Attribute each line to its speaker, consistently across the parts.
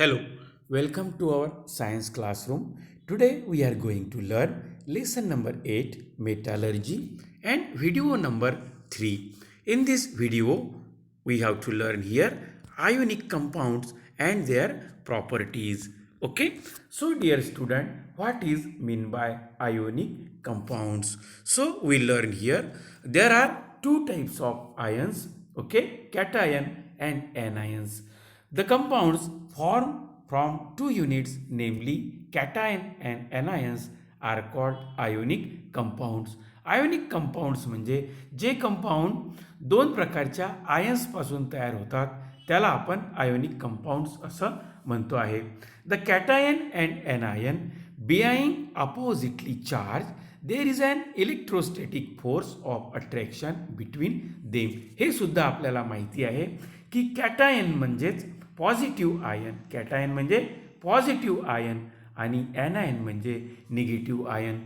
Speaker 1: Hello, welcome to our science classroom. Today we are going to learn lesson number 8 metallurgy and video number 3. In this video we have to learn here ionic compounds and their properties. Okay, so dear student, what is mean by ionic compounds? So we learn here there are two types of ions, okay, cation and anions. The compounds formed from two units, namely cation and anions, are called ionic compounds. Ionic compounds म्हणजे जे compound दोन प्रकारच्या आयन्सपासून तयार होतात त्याला आपण ionic compounds असं म्हणतो आहे. The cation and anion being oppositely charge there is an electrostatic force of attraction between them. हे सुद्धा आपल्याला माहिती आहे की कॅटायन म्हणजेच पॉझिटिव्ह आयन, कॅटायन म्हणजे पॉझिटिव्ह आयन आणि एनायन म्हणजे निगेटिव्ह आयन.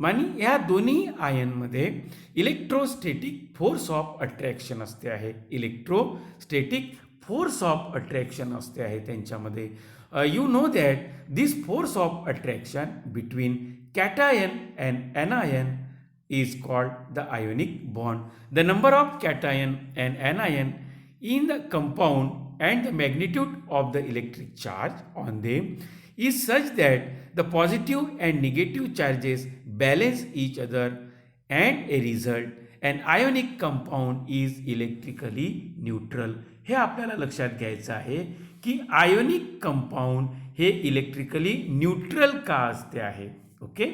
Speaker 1: आणि या दोन्ही आयनमध्ये इलेक्ट्रोस्टॅटिक फोर्स ऑफ अट्रॅक्शन असते आहे, इलेक्ट्रोस्टॅटिक फोर्स ऑफ अट्रॅक्शन असते आहे त्यांच्यामध्ये. You know that this force of attraction between cation and anion is called the ionic bond. The number of cation and anion in the compound and the magnitude of the electric charge on them is such that the positive and negative charges balance each other, and a result an ionic compound is electrically neutral. हे आपल्याला लक्षात घ्यायचं आहे की ionic compound हे electrically neutral का असते आहे. Okay,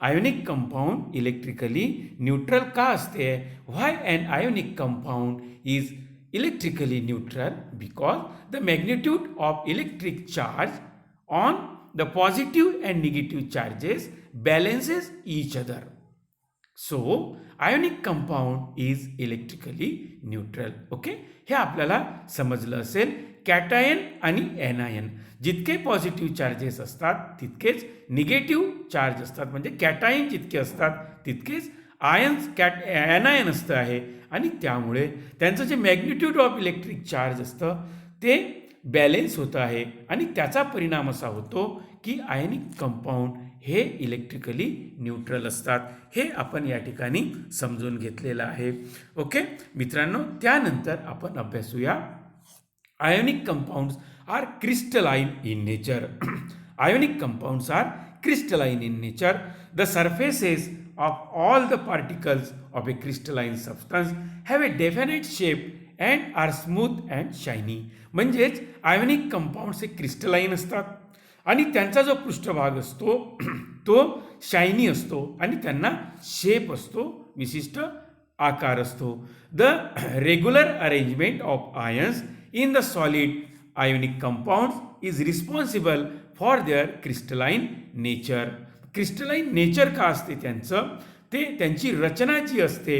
Speaker 1: ionic compound electrically neutral का असते. why an ionic compound is electrically neutral? Because the magnitude of electric charge on the positive and negative charges balances each other. So ionic compound is electrically neutral. okay, हे आपल्याला समजलं असेल. Cation आणि anion जितके positive charges असतात तितकेच negative charge असतात, म्हणजे कॅटायन जितके असतात तितकेच एनायन असतं आहे आणि त्यामुळे त्यांचं जे मॅग्निट्यूड ऑफ इलेक्ट्रिक चार्ज असतं ते बॅलेन्स होतं आहे आणि त्याचा परिणाम असा होतो की आयनिक कंपाऊंड हे इलेक्ट्रिकली न्यूट्रल असतात. हे आपण या ठिकाणी समजून घेतलेलं आहे. ओके मित्रांनो, त्यानंतर आपण अभ्यासूया ionic compounds are crystalline in nature. Ionic compounds are crystalline in nature. The surfaces of all the particles of a crystalline substance have a definite shape and are smooth and shiny. म्हणजेच ionic compounds हे crystalline असतात आणि त्यांचा जो पृष्ठभाग असतो तो shiny असतो आणि त्यांना शेप असतो, विशिष्ट आकार असतो. The regular arrangement of ions in the solid ionic compounds is responsible for their crystalline nature. crystalline nature का असते त्यांचं, ते त्यांची रचना जी असते.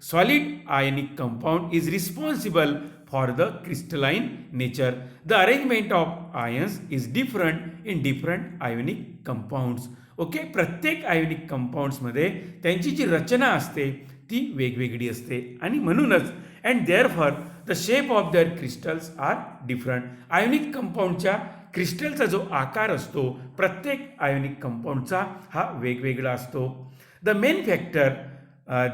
Speaker 1: solid ionic compound is responsible for the crystalline nature. The arrangement of ions is different in different ionic compounds. Okay, प्रत्येक ionic कंपाऊंड्समध्ये त्यांची जी रचना असते ती वेगवेगळी असते आणि म्हणूनच and therefore the shape of their crystals are different. Ionic कंपाऊंडच्या क्रिस्टलचा जो आकार असतो प्रत्येक आयोनिक कंपाऊंडचा हा वेगवेगळा असतो. The main factor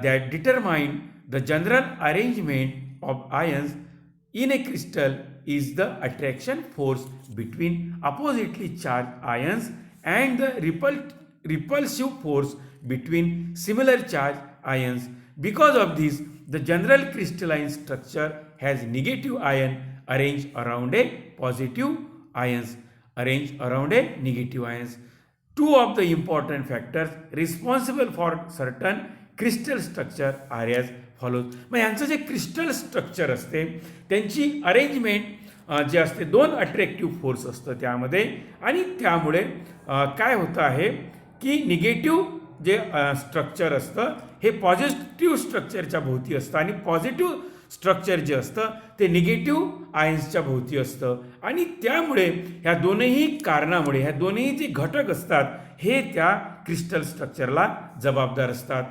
Speaker 1: that determine the general arrangement of ions in a crystal is the attraction force between oppositely charge ions and the repulsive force between similar charged ions. Because of this, the general crystalline structure has negative ion arranged around a positive ions, arranged around a negative ions. Two of the important factors responsible for certain crystal structure are as follows. मग यांचं जे crystal structure असते त्यांची arrangement जे असते दोन attractive force असतं त्यामध्ये आणि त्यामुळे काय होतं आहे की निगेटिव्ह जे स्ट्रक्चर असतं हे पॉझिटिव्ह स्ट्रक्चरच्या भोवती असतं आणि पॉझिटिव्ह स्ट्रक्चर जे असतं ते निगेटिव्ह आयन्सच्या भोवती असतं आणि त्यामुळे ह्या दोनही कारणामुळे ह्या दोन्ही जे घटक असतात हे त्या क्रिस्टल स्ट्रक्चरला जबाबदार असतात.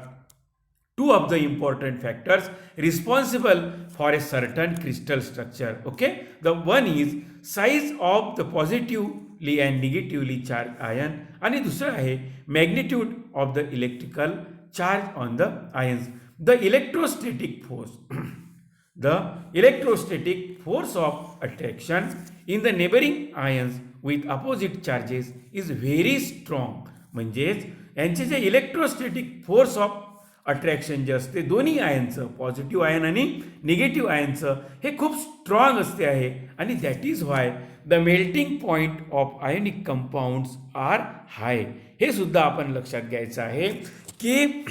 Speaker 1: two of the important factors responsible for a certain crystal structure. Okay, the one is size of the positively and negatively charged ion, आणि दुसरं आहे magnitude of the electrical charge on the ions. The electrostatic force the electrostatic force of attraction in the neighboring ions with opposite charges is very strong. म्हणजेच यांचे जे electrostatic force of attraction जे असते दोन्ही आयनचं, पॉझिटिव्ह आयन आणि negative आयनचं, हे खूप स्ट्रॉंग असते आहे. आणि that is why the melting point of ionic compounds are high. हे सुद्धा आपण लक्षात घ्यायचं आहे की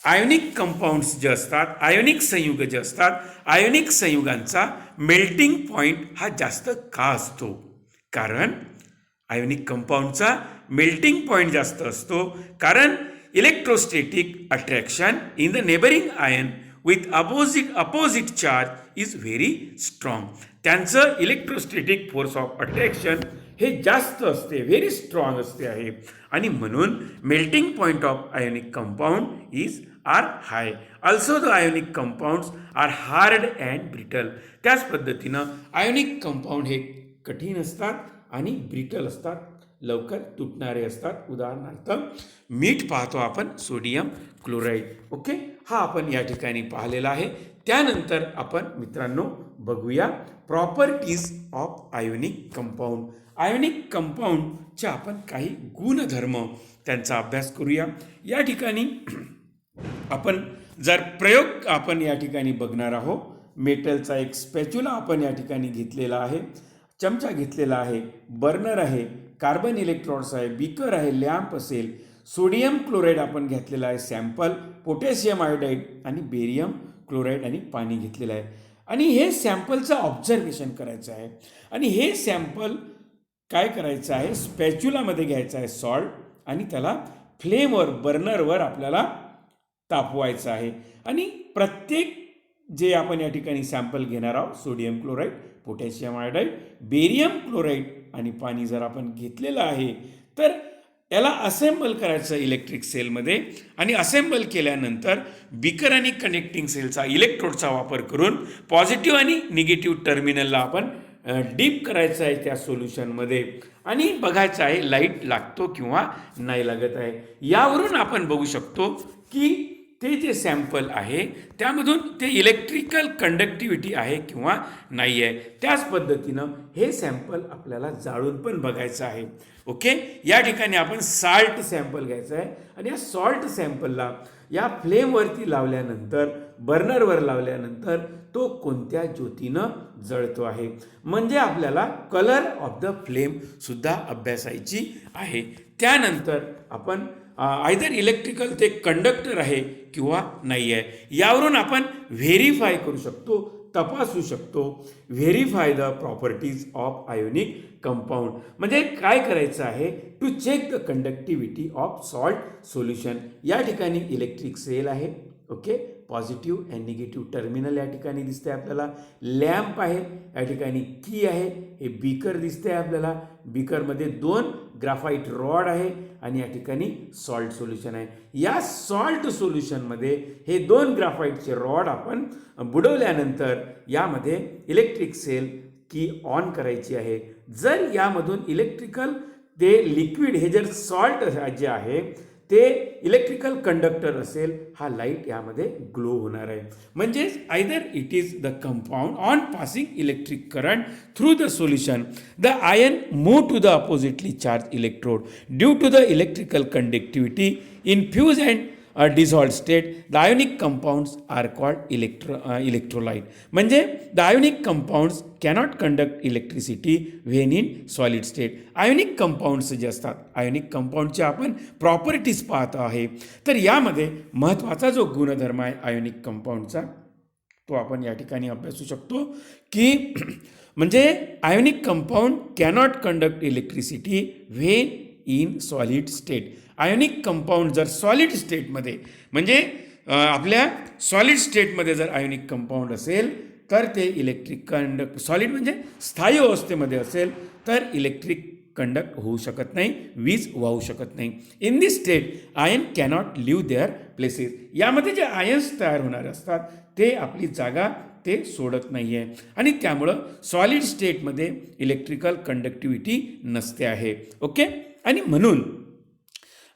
Speaker 1: आयोनिक कंपाऊंड्स जे असतात, आयोनिक संयुग जे असतात, आयोनिक संयुगांचा मेल्टिंग पॉईंट हा जास्त का असतो? कारण आयोनिक कंपाऊंडचा मेल्टिंग पॉईंट जास्त असतो कारण electrostatic attraction in the neighbouring ion with opposite charge is very strong. त्यांचं इलेक्ट्रोस्टॅटिक फोर्स ऑफ अट्रॅक्शन हे जास्त असते, व्हेरी स्ट्रॉंग असते आहे. आणि म्हणून melting point of ionic compound is are high. Also the ionic compounds are hard and brittle. त्याच पद्धतीनं आयोनिक कंपाऊंड हे कठीण असतात आणि ब्रिटल असतात, लवकर तुटणारे असतात. उदाहरणार्थ मीठ पाहतो आपण, सोडियम क्लोराईड. ओके, हा आपण या ठिकाणी पाहिलेला आहे. त्यानंतर आपण मित्रांनो बघूया properties of ionic compound. Ionic कंपाऊंडच्या आपण काही गुणधर्म त्यांचा अभ्यास करूया. या ठिकाणी आपण जर प्रयोग आपण या ठिकाणी बघणार आहोत. मेटलचा एक स्पॅच्युला आपण या ठिकाणी घेतलेला आहे, चमचा घेतलेला आहे, बर्नर आहे, कार्बन इलेक्ट्रॉड्स आहे, बीकर आहे, लॅम्प असेल, सोडियम क्लोराईड आपण घेतलेला आहे सॅम्पल, पोटॅशियम आयोडाईड आणि बेरियम क्लोराईड आणि पाणी घेतलेलं आहे. आणि हे सॅम्पलचं ऑब्झर्वेशन करायचं आहे. आणि हे सॅम्पल काय करायचं आहे, स्पॅच्युलामध्ये घ्यायचं आहे सॉल्ट आणि त्याला फ्लेमवर, बर्नरवर आपल्याला तापवायचं आहे. आणि प्रत्येक जे आपण या ठिकाणी सॅम्पल घेणार आहोत, sodium chloride, potassium iodide, barium chloride आणि पाणी जर आपण घेतलेलं आहे तर याला असेंबल करायचं इलेक्ट्रिक सेलमध्ये. आणि असेंबल केल्यानंतर बीकर आणि कनेक्टिंग सेलचा इलेक्ट्रोडचा वापर करून पॉझिटिव्ह आणि निगेटिव्ह टर्मिनलला आपण डीप करायचं आहे त्या सोल्युशनमध्ये आणि बघायचं आहे लाईट लागतो किंवा नाही लागत आहे. यावरून आपण बघू शकतो की ते जे सॅम्पल आहे त्यामधून ते इलेक्ट्रिकल कंडक्टिव्हिटी आहे किंवा नाही आहे. त्याच पद्धतीनं हे सॅम्पल आपल्याला जाळून पण बघायचं आहे. ओके, या ठिकाणी आपण साल्ट सॅम्पल घ्यायचं आहे आणि या सॉल्ट सॅम्पलला या फ्लेमवरती लावल्यानंतर, बर्नरवर लावल्यानंतर तो कोणत्या ज्योतीनं जळतो आहे. म्हणजे आपल्याला कलर ऑफ द फ्लेम सुद्धा अभ्यासायची आहे. त्यानंतर आपण आयदर इलेक्ट्रिकल ते कंडक्टर आहे किंवा नाही आहे, यावरून आपण व्हेरीफाय करू शकतो, तपासू शकतो. Verify the properties of ionic compound. म्हणजे काय करायचं आहे, to check the conductivity of salt solution. या ठिकाणी इलेक्ट्रिक सेल आहे. Okay, positive and negative terminal या ठिकाणी दिसते आपल्याला. लॅम्प आहे, या ठिकाणी की आहे, हे बीकर दिसते आपल्याला. बीकरमध्ये 2 ग्राफाईट रॉड आहे आणि या ठिकाणी सॉल्ट सोल्युशन आहे. या सॉल्ट सोल्युशनमध्ये हे 2 ग्राफाईटचे रॉड आपण बुडवल्यानंतर यामध्ये इलेक्ट्रिक सेल की ऑन करायची आहे. जर यामधून इलेक्ट्रिकल ते लिक्विड, हे जर सॉल्ट जे आहे ते इलेक्ट्रिकल कंडक्टर असेल, हा लाईट यामध्ये ग्लो होणार आहे. म्हणजेच either it is the compound on passing electric current through the solution, the ion move to the oppositely charge electrode due to the electrical conductivity in fuse and dissolved state, the ionic compounds are called electrolyte. म्हणजे the ionic compounds cannot conduct electricity when in solid state. ionic compounds जे असतात, ionic compoundचे आपण properties पाहत आहे. तर यामध्ये महत्त्वाचा जो गुणधर्म आहे ionic compoundचा तो आपण या ठिकाणी अभ्यासू शकतो की म्हणजे ionic compound cannot conduct electricity when in solid state. Ionic compound जर सॉलिड स्टेटमध्ये, म्हणजे आपल्या सॉलिड स्टेटमध्ये जर आयोनिक कंपाऊंड असेल तर ते इलेक्ट्रिक सॉलिड म्हणजे स्थायी अवस्थेमध्ये असेल तर इलेक्ट्रिक कंडक्ट होऊ शकत नाही, वीज वाहू शकत नाही. In this state ion cannot leave their places. यामध्ये जे आयन्स तयार होणारे असतात ते आपली जागा ते सोडत नाही आहे आणि त्यामुळं सॉलिड स्टेटमध्ये इलेक्ट्रिकल कंडक्टिव्हिटी नसते आहे. ओके. आणि म्हणून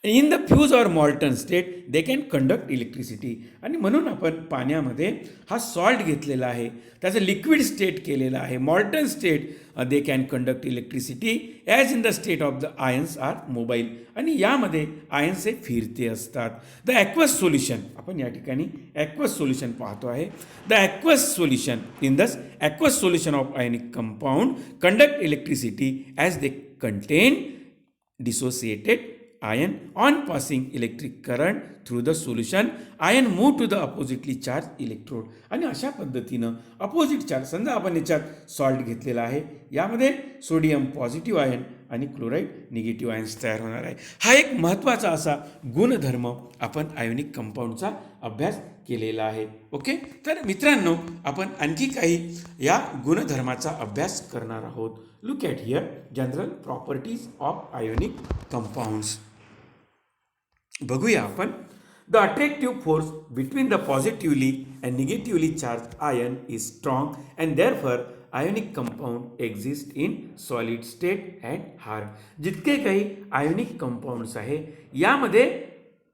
Speaker 1: in the fuse or मॉल्टन state they can conduct electricity. आणि म्हणून आपण पाण्यामध्ये हा सॉल्ट घेतलेला आहे, त्याचं लिक्विड स्टेट केलेलं आहे, molten state they can conduct electricity as in the state of the ions are mobile. आणि यामध्ये आयन्स हे फिरते असतात. द ॲक्वस सोल्युशन, आपण या ठिकाणी ॲक्वस सोल्युशन पाहतो आहे. The aqueous solution in the aqueous solution of ionic compound conduct electricity as they contain dissociated ion. On passing electric current through the solution, ion move to the oppositely charged electrode. आणि अशा पद्धतीनं opposite charge, समजा आपण याच्यात salt घेतलेला आहे, यामध्ये sodium positive ion आणि क्लोराईड निगेटिव्ह आयन्स तयार होणार आहे. हा एक महत्त्वाचा असा गुणधर्म आपण आयोनिक कंपाऊंडचा अभ्यास केलेला आहे. ओके. तर मित्रांनो, आपण आणखी काही या गुणधर्माचा अभ्यास करणार आहोत. Look at here general properties of ionic compounds. बघूया आपण. The attractive force between the positively and negatively charge ion is strong and therefore ionic compound exist in solid state and hard. जितके काही आयोनिक कंपाऊंड्स आहे यामध्ये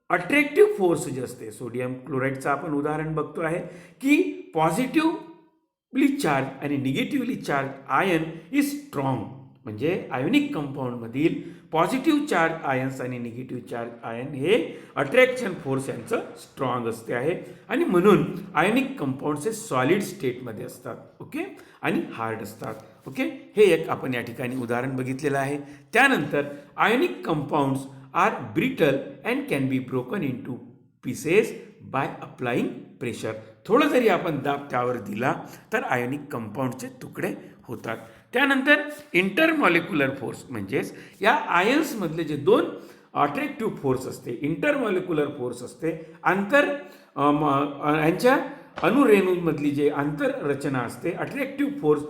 Speaker 1: attractive force जे असते, sodium क्लोराईडचं आपण उदाहरण बघतो आहे की पॉझिटिव्हली चार्ज आणि negatively charge ion is strong. म्हणजे आयोनिक कंपाऊंडमधील पॉझिटिव्ह चार्ज आयन्स आणि निगेटिव्ह चार्ज आयन हे अट्रॅक्शन फोर्स यांचं स्ट्रॉंग असते आहे आणि म्हणून आयोनिक कंपाऊंड्स हे सॉलिड स्टेटमध्ये असतात. ओके. आणि हार्ड असतात. ओके. हे एक आपण या ठिकाणी उदाहरण बघितलेलं आहे. त्यानंतर ionic compounds are brittle and can be broken in to pieces by applying pressure. थोडं जरी आपण दाब त्यावर दिला तर आयोनिक कंपाऊंडचे तुकडे होतात. त्यानंतर इंटरमॉलिक्युलर फोर्स म्हणजेच या आयन्समधले जे दोन अट्रॅक्टिव्ह फोर्स असते, इंटरमॉलिक्युलर फोर्स असते, यांच्या अणुरेणूंमधली जे आंतररचना असते, attractive force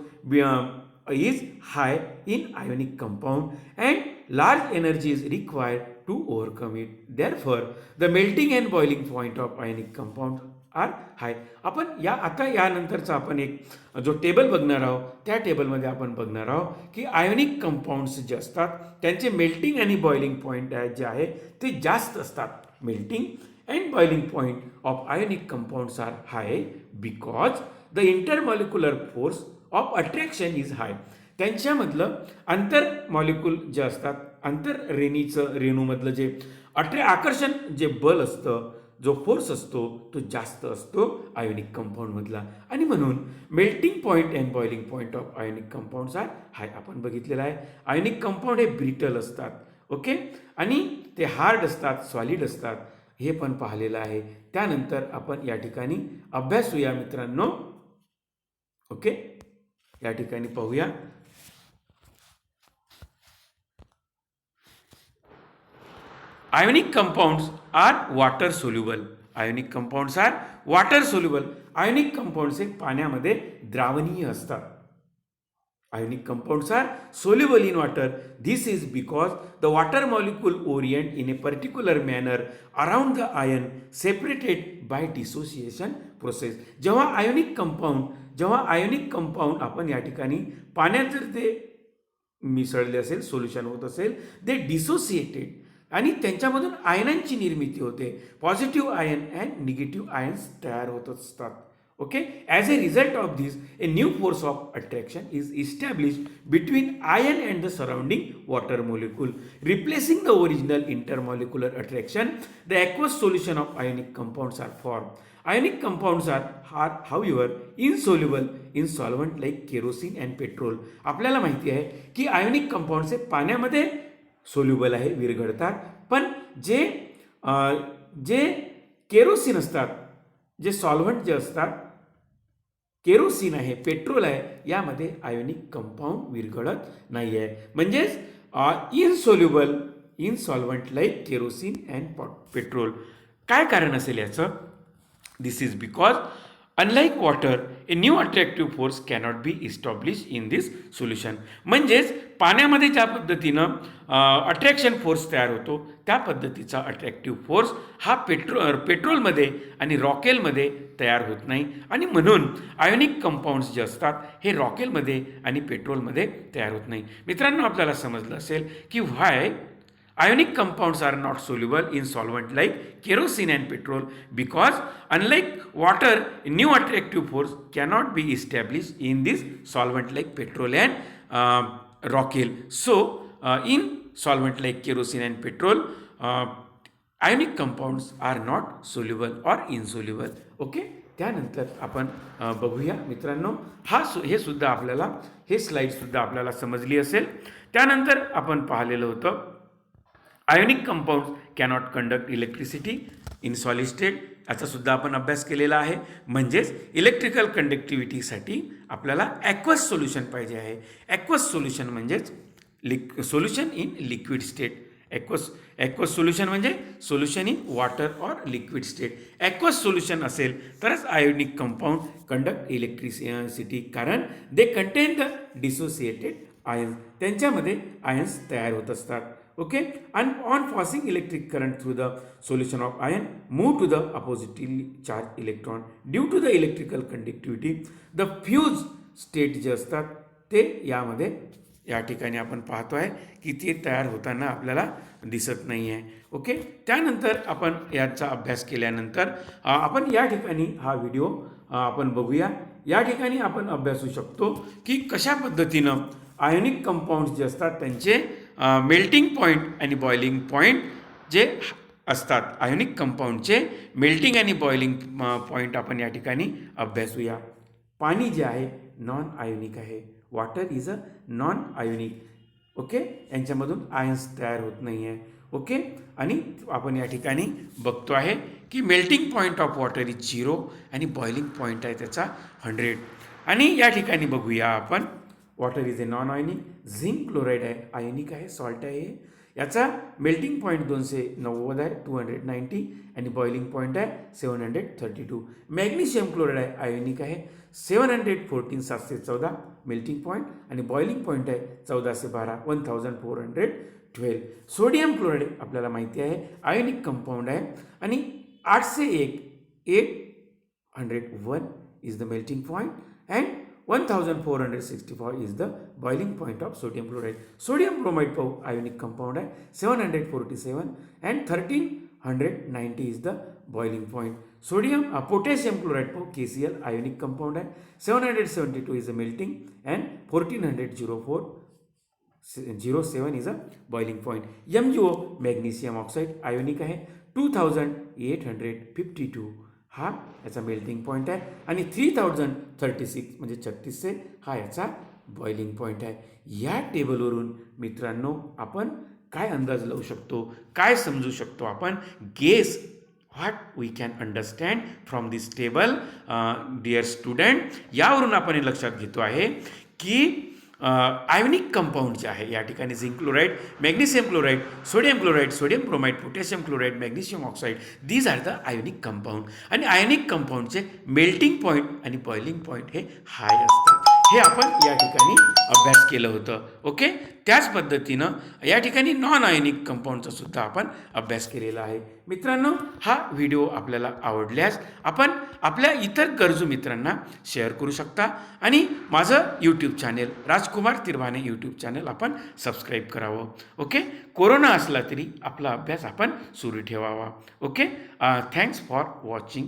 Speaker 1: is high in ionic compound and large energy is required to overcome it. Therefore, the melting and boiling point of ionic compounds are high. आपण आता यानंतरचा आपण एक जो टेबल बघणार आहोत त्या टेबलमध्ये आपण बघणार आहोत की आयोनिक कंपाऊंड्स जे असतात त्यांचे मेल्टिंग आणि बॉइलिंग पॉईंट जे आहे ते जास्त असतात. Melting and boiling point of ionic compounds are high because the intermolecular force of attraction is high. त्यांच्यामधलं आंतर मॉलिक्यूल जे असतात, आंतररेणीचं रेणूमधलं जे आकर्षण जे बल असतं, जो फोर्स असतो तो जास्त असतो आयोनिक कंपाऊंडमधला आणि म्हणून melting point and boiling point of ionic compounds are high. आपण बघितलेलं आहे आयोनिक कंपाऊंड हे ब्रिटल असतात. ओके. आणि ते हार्ड असतात, सॉलिड असतात, हे पण पाहिलेलं आहे. त्यानंतर आपण या ठिकाणी अभ्यासूया मित्रांनो. ओके. या ठिकाणी पाहूया. Ionic compounds are water soluble. Ionic compounds are water soluble. Ionic compounds हे पाण्यामध्ये द्रावणीय असतात. Ionic compounds are soluble in water. This is because the water molecule orient in a particular manner around the ion separated by dissociation process. जेव्हा ionic compound आपण या ठिकाणी पाण्यात जर ते मिसळले असेल, सोल्युशन होत असेल, ते डिसोसिएटेड आणि त्यांच्यामधून आयनांची निर्मिती होते. Positive ion and negative ions तयार होत असतात. Okay, as a result of this, a new force of attraction is established between ion and the surrounding water molecule, replacing the original intermolecular attraction. The aqueous solution of ionic compounds are formed. Ionic compounds are however insoluble in solvent like kerosene and petrol. आपल्याला माहिती आहे की ionic compounds हे पाण्यामध्ये soluble आहे, विरघळतात, पण जे केरोसिन असतात, जे सॉल्व्हंट जे असतात, केरोसिन आहे, पेट्रोल आहे, यामध्ये आयोनिक कंपाऊंड विरघळत नाही आहे. म्हणजेच insoluble in solvent like kerosene and petrol. काय कारण असेल याचं? This is because unlike water a new attractive force cannot be establish in this solution. म्हणजेच पाण्यामध्ये ज्या पद्धतीनं अट्रॅक्शन फोर्स तयार होतो त्या पद्धतीचा अट्रॅक्टिव्ह फोर्स हा पेट्रोलमध्ये आणि रॉकेलमध्ये तयार होत नाही, आणि म्हणून आयोनिक कंपाऊंड्स जे असतात हे रॉकेलमध्ये आणि पेट्रोलमध्ये तयार होत नाही. मित्रांनो, आपल्याला समजलं असेल की व्हाय ionic compounds are not soluble in solvent like kerosene and petrol, because unlike water, new attractive force cannot be established in this solvent like petrol and rockel. So in solvent like kerosene and petrol, ionic compounds are not soluble or insoluble. Okay, त्यानंतर आपण बघूया मित्रांनो, हे सुद्धा आपल्याला हे स्लाईडसुद्धा आपल्याला समजली असेल. त्यानंतर आपण पाहिलेलं होतं ionic compounds cannot conduct electricity in solid state, याचा सुद्धा आपण अभ्यास केलेला आहे. म्हणजेच इलेक्ट्रिकल कंडक्टिव्हिटीसाठी आपल्याला ॲक्वस सोल्युशन पाहिजे आहे. ॲक्वस सोल्युशन म्हणजेच solution in liquid state. Aqueous solution म्हणजे solution in water or liquid state. Aqueous solution असेल तरच आयोनिक कंपाऊंड कंडक्ट इलेक्ट्रिसिटी, कारण they contain the dissociated ions, त्यांच्यामध्ये आयन्स तयार होत असतात. Okay, and on passing electric current through the solution of ion move to the oppositely charged electron. Due to the electrical conductivity, the fused state जे असतात ते यामध्ये या ठिकाणी आपण पाहतो आहे की ते तयार होताना आपल्याला दिसत नाही आहे. ओके, त्यानंतर आपण याचा अभ्यास केल्यानंतर आपण या ठिकाणी हा व्हिडिओ आपण बघूया. या ठिकाणी आपण अभ्यासू शकतो की कशा पद्धतीनं आयोनिक कंपाऊंड्स जे असतात त्यांचे मेल्टिंग पॉईंट आणि बॉइलिंग पॉईंट जे असतात, आयोनिक कंपाऊंडचे मेल्टिंग आणि बॉइलिंग पॉईंट आपण या ठिकाणी अभ्यासूया. पाणी जे आहे नॉन आयोनिक आहे, water is a non ionic. Okay, यांच्यामधून आयन्स तयार होत नाही आहे. ओके, आणि आपण या ठिकाणी बघतो आहे की melting point of water is 0 आणि बॉइलिंग पॉईंट आहे त्याचा 100. आणि या ठिकाणी बघूया आपण water is a non ionic. Zinc chloride आहे, आयोनिक आहे, सॉल्ट आहे. याचा मेल्टिंग पॉईंट 290 आहे, 290, आणि बॉइलिंग पॉईंट आहे 732. मॅग्नेशियम क्लोराईड आहे, आयोनिक आहे, 714, 714 मेल्टिंग पॉईंट, आणि बॉइलिंग पॉईंट आहे 1412, 1412. सोडियम क्लोराईड आपल्याला माहिती आहे आयोनिक कंपाऊंड आहे, आणि 801, 801 is the melting point, and 1465 is the boiling point of sodium chloride. Sodium bromide पाहू ionic compound आहे, 747, and 1390 is the boiling point. Potassium chloride पाहू KCl ionic compound आहे, 772 is the melting, and 1407 is a boiling point. MgO magnesium oxide ionic आहे, 2852 हा याचा melting point आहे, आणि 3036 म्हणजे 36 हा याचा बॉइलिंग पॉईंट आहे. या टेबलवरून मित्रांनो आपण काय अंदाज लावू शकतो, काय समजू शकतो आपण, guess what we can understand from this table dear student. यावरून आपण हे लक्षात घेतो आहे की आयोनिक कंपाऊंड जे आहे या ठिकाणी zinc chloride, magnesium chloride, sodium chloride, sodium bromide, potassium chloride, magnesium oxide, these are the ionic compound. आणि आयोनिक कंपाऊंडचे मेल्टिंग पॉईंट आणि बॉइलिंग पॉईंट हे हाय असतात. हे आपण या ठिकाणी अभ्यास केलं होतं. ओके, त्याच पद्धतीनं या ठिकाणी नॉन आयोनिक कंपाऊंडचा सुद्धा आपण अभ्यास केलेला आहे. मित्रांनो, हा व्हिडिओ आपल्याला आवडल्यास आपण आपल्या इतर गरजू मित्रांना शेअर करू शकता, आणि माझं यूट्यूब चॅनेल राजकुमार तिरभाने यूट्यूब चॅनल आपण सबस्क्राईब करावं. ओके, कोरोना असला तरी आपला अभ्यास आपण सुरू ठेवावा. Okay, thanks for watching.